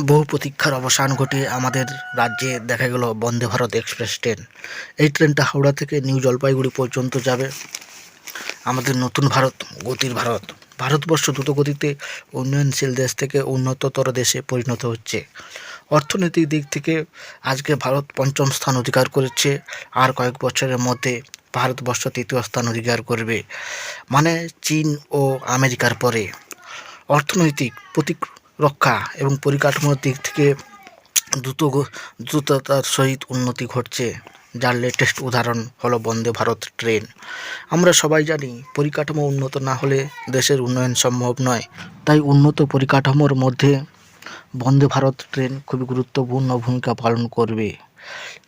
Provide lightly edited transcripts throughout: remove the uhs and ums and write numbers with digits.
বহু প্রতীক্ষার অবসান ঘটিয়ে আমাদের রাজ্যে দেখা গেল বন্দে ভারত এক্সপ্রেস ট্রেন। এই ট্রেনটা হাওড়া থেকে নিউ জলপাইগুড়ি পর্যন্ত যাবে। আমাদের নতুন ভারত, গতির ভারত, ভারতবর্ষ দ্রুতগতিতে উন্নয়নশীল দেশ থেকে উন্নততর দেশে পরিণত হচ্ছে। অর্থনৈতিক দিক থেকে আজকে ভারত পঞ্চম স্থান অধিকার করেছে, আর কয়েক বছরের মধ্যে ভারতবর্ষ তৃতীয় স্থান অধিকার করবে, মানে চীন ও আমেরিকার পরে। অর্থনৈতিক প্রতিরক্ষা এবং পরিকাঠামোর দিক থেকে দ্রুততার সহিত উন্নতি ঘটছে, যার লেটেস্ট উদাহরণ হলো বন্দে ভারত ট্রেন। আমরা সবাই জানি পরিকাঠামো উন্নত না হলে দেশের উন্নয়ন সম্ভব নয়, তাই উন্নত পরিকাঠামোর মধ্যে বন্দে ভারত ট্রেন খুবই গুরুত্বপূর্ণ ভূমিকা পালন করবে।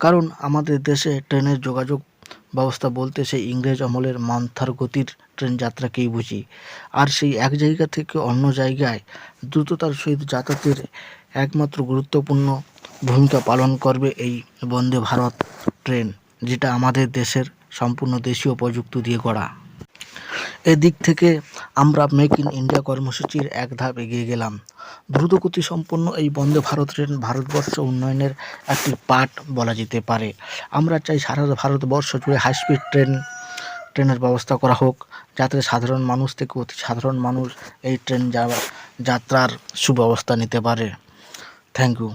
কারণ আমাদের দেশে ট্রেনের যোগাযোগ ব্যবস্থা বলতে সেই ইংরেজ আমলের মান্থার গতির ট্রেন যাত্রাকেই বুঝি। আর সেই এক জায়গা থেকে অন্য জায়গায় দ্রুততার সহিত যাতায়াতের একমাত্র গুরুত্বপূর্ণ ভূমিকা পালন করবে এই বন্দে ভারত ট্রেন, যেটা আমাদের দেশের সম্পূর্ণ দেশীয় প্রযুক্তি দিয়ে গড়া। এদিক থেকে আমরা মেক ইন ইন্ডিয়া কর্মসূচির এক ধাপ এগিয়ে গেলাম। দ্রুতগতি সম্পন্ন এই বন্দে ভারত ট্রেন ভারতবর্ষ উন্নয়নের একটি পার্ট বলা যেতে পারে। আমরা চাই সারা ভারতবর্ষ জুড়ে হাইস্পিড ট্রেনের ব্যবস্থা করা হোক, যাতে সাধারণ মানুষ থেকে অতি সাধারণ মানুষ এই ট্রেন যাত্রার সুব্যবস্থা নিতে পারে। Thank you.